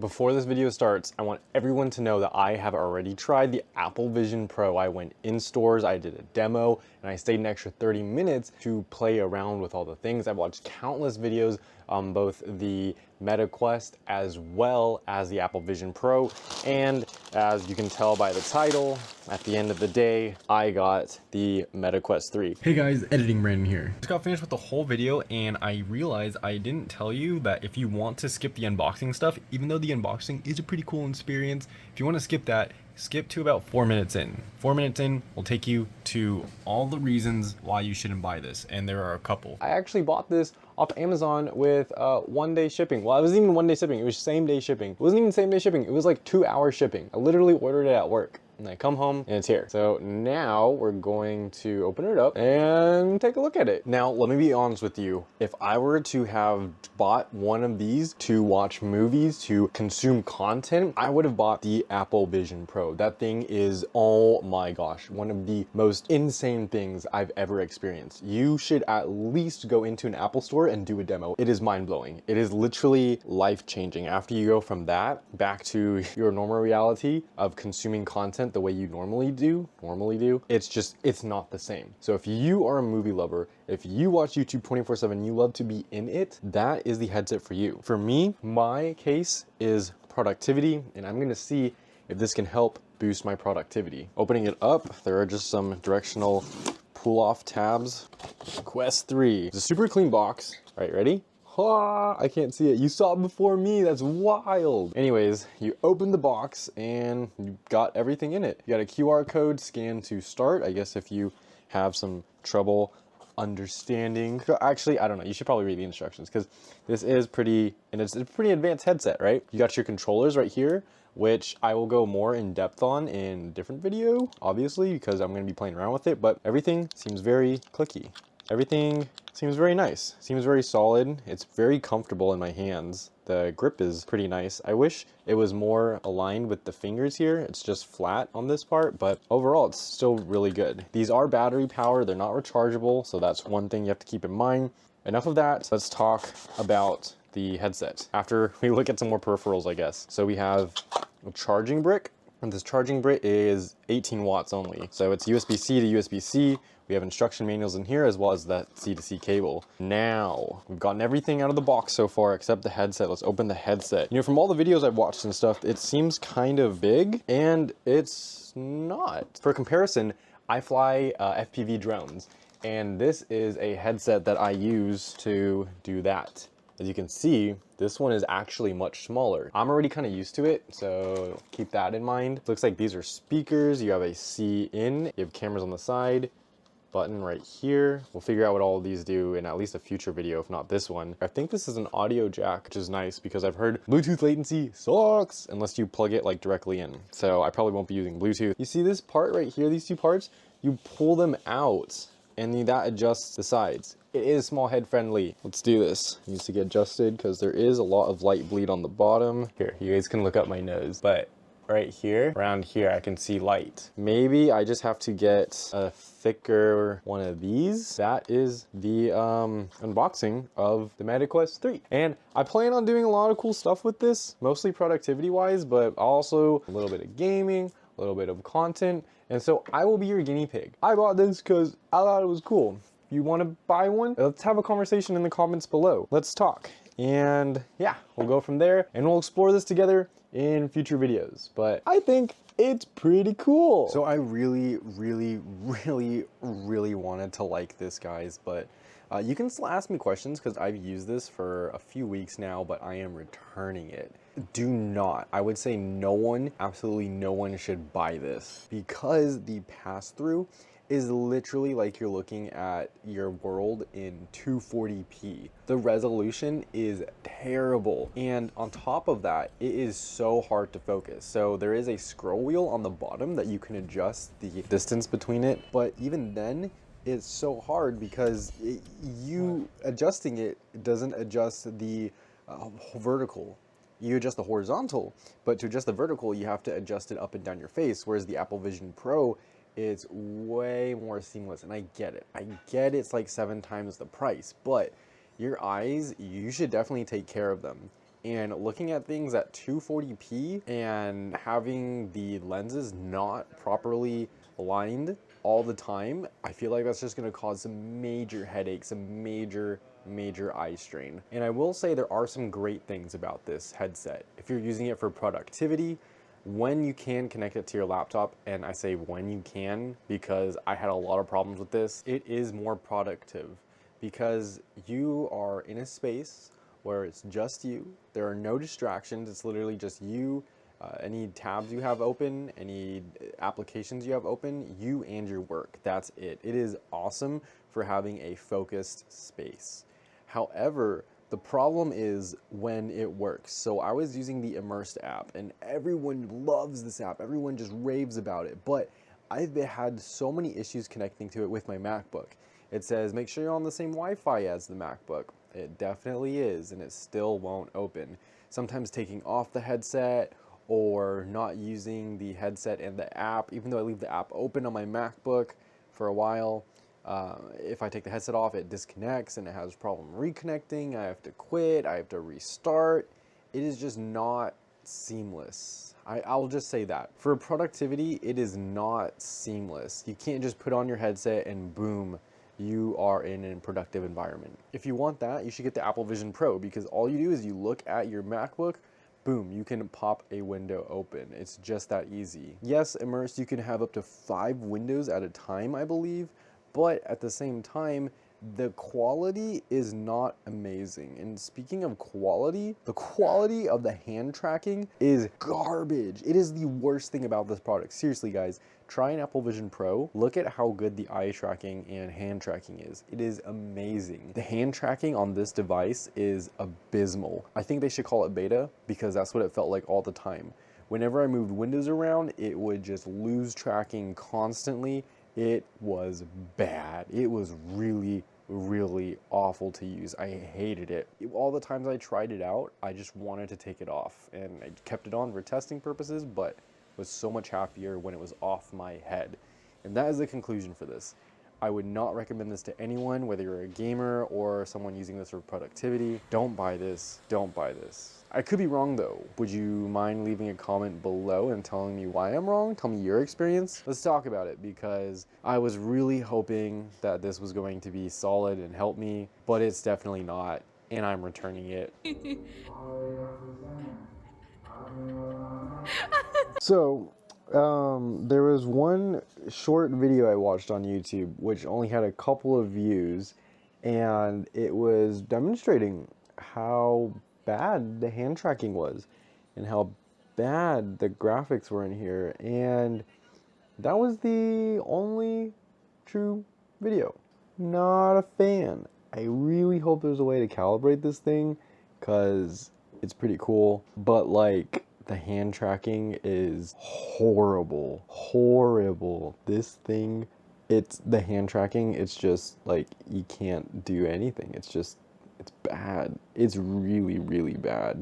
Before this video starts, I want everyone to know that I have already tried the Apple Vision Pro. I went in stores, I did a demo, and I stayed an extra 30 minutes to play around with all the things. I've watched countless videos on both the Meta Quest as well as the Apple Vision Pro. And as you can tell by the title, at the end of the day, I got the Meta Quest 3. Hey guys, Editing Brandon here. Just got finished with the whole video and I realized I didn't tell you that if you want to skip the unboxing stuff, even though the unboxing is a pretty cool experience, if you want to skip that, skip to about 4 minutes in. 4 minutes in will take you to all the reasons why you shouldn't buy this, and there are a couple. I actually bought this off Amazon with 1-day shipping. Well, it wasn't even 1-day shipping, it was same-day shipping. It wasn't even same-day shipping, it was like 2-hour shipping. I literally ordered it at work. And I come home and it's here. So now we're going to open it up and take a look at it. Now, let me be honest with you. If I were to have bought one of these to watch movies, to consume content, I would have bought the Apple Vision Pro. That thing is, oh my gosh, one of the most insane things I've ever experienced. You should at least go into an Apple store and do a demo. It is mind-blowing. It is literally life-changing. After you go from that back to your normal reality of consuming content the way you normally do, it's not the same. So if you are a movie lover, if you watch YouTube 24/7, you love to be in it, that is the headset for you. For me, my case is productivity, and I'm gonna see if this can help boost my productivity. Opening it up, there are just some directional pull-off tabs. Quest 3. It's a super clean box. All right, ready? I can't see it. You saw it before me. That's wild. Anyways, you open the box and you got everything in it. You got a QR code, scan to start. I guess if you have some trouble understanding. Actually, I don't know. You should probably read the instructions because this is pretty, and it's a pretty advanced headset, right? You got your controllers right here, which I will go more in depth on in a different video, obviously, because I'm going to be playing around with it, but everything seems very clicky. Everything seems very nice, seems very solid. It's very comfortable in my hands. The grip is pretty nice. I wish it was more aligned with the fingers here. It's just flat on this part, but overall it's still really good. These are battery powered, they're not rechargeable, so that's one thing you have to keep in mind. Enough of that, let's talk about the headset after we look at some more peripherals, I guess. So we have a charging brick, and this charging brick is 18 watts only. So it's USB-C to USB-C. We have instruction manuals in here as well as that C to C cable. Now, we've gotten everything out of the box so far except the headset. Let's open the headset. You know, from all the videos I've watched and stuff, it seems kind of big, and it's not. For comparison, I fly FPV drones, and this is a headset that I use to do that. As you can see, this one is actually much smaller. I'm already kind of used to it, so keep that in mind. It looks like these are speakers. You have a C in, you have cameras on the side, button right here. We'll figure out what all of these do in at least a future video, if not this one. I think this is an audio jack, which is nice because I've heard Bluetooth latency sucks unless you plug it like directly in. So I probably won't be using Bluetooth. You see this part right here, these two parts? You pull them out and that adjusts the sides. It is small head friendly. Let's do this. It needs to get adjusted because there is a lot of light bleed on the bottom. Here, you guys can look up my nose, but right here, around here, I can see light. Maybe I just have to get a thicker one of these. That is the unboxing of the Meta Quest 3. And I plan on doing a lot of cool stuff with this, mostly productivity wise, but also a little bit of gaming, a little bit of content. And so I will be your guinea pig. I bought this because I thought it was cool. If you want to buy one, let's have a conversation in the comments below. Let's talk. And yeah, we'll go from there and we'll explore this together in future videos. But I think it's pretty cool. So I really wanted to like this, guys, but you can still ask me questions because I've used this for a few weeks now, but I am returning it. Do not, I would say no one, absolutely no one should buy this because the pass-through is literally like you're looking at your world in 240p. The resolution is terrible. And on top of that, it is so hard to focus. So there is a scroll wheel on the bottom that you can adjust the distance between it. But even then, it's so hard because adjusting it doesn't adjust the vertical. You adjust the horizontal, but to adjust the vertical, you have to adjust it up and down your face. Whereas the Apple Vision Pro, it's way more seamless, and I get it. I get it's like 7 times the price, but your eyes, you should definitely take care of them. And looking at things at 240p and having the lenses not properly aligned all the time, I feel like that's just gonna cause some major headaches, some major eye strain. And I will say there are some great things about this headset. If you're using it for productivity, when you can connect it to your laptop, and I say when you can because I had a lot of problems with this, it is more productive because you are in a space where it's just you. There are no distractions. It's literally just you, any tabs you have open, any applications you have open, you and your work. That's it. It is awesome for having a focused space. However, the problem is when it works. So I was using the Immersed app and everyone loves this app. Everyone just raves about it. But I've had so many issues connecting to it with my MacBook. It says, make sure you're on the same Wi-Fi as the MacBook. It definitely is, and it still won't open. Sometimes taking off the headset or not using the headset and the app, even though I leave the app open on my MacBook for a while, if I take the headset off, it disconnects and it has a problem reconnecting. I have to quit, I have to restart. It is just not seamless. I'll just say that. For productivity, it is not seamless. You can't just put on your headset and boom, you are in a productive environment. If you want that, you should get the Apple Vision Pro because all you do is you look at your MacBook, boom, you can pop a window open. It's just that easy. Yes, Immersed, you can have up to 5 windows at a time, I believe, but at the same time, the quality is not amazing. And speaking of quality, the quality of the hand tracking is garbage. It is the worst thing about this product. Seriously, guys, try an Apple Vision Pro. Look at how good the eye tracking and hand tracking is. It is amazing. The hand tracking on this device is abysmal. I think they should call it beta because that's what it felt like all the time. Whenever I moved windows around, it would just lose tracking constantly. It was bad. It was really awful to use. I hated it. All the times I tried it out, I just wanted to take it off, and I kept it on for testing purposes, but was so much happier when it was off my head. And that is the conclusion for this. I would not recommend this to anyone, whether you're a gamer or someone using this for productivity. Don't buy this. Don't buy this. I could be wrong though. Would you mind leaving a comment below and telling me why I'm wrong? Tell me your experience. Let's talk about it because I was really hoping that this was going to be solid and help me, but it's definitely not, and I'm returning it. So, there was one short video I watched on YouTube which only had a couple of views, and it was demonstrating how bad the hand tracking was and how bad the graphics were in here, and that was the only true video. Not a fan. I really hope there's a way to calibrate this thing because it's pretty cool, but like the hand tracking is horrible. Horrible. This thing, it's the hand tracking, it's just like you can't do anything. It's bad. It's really bad.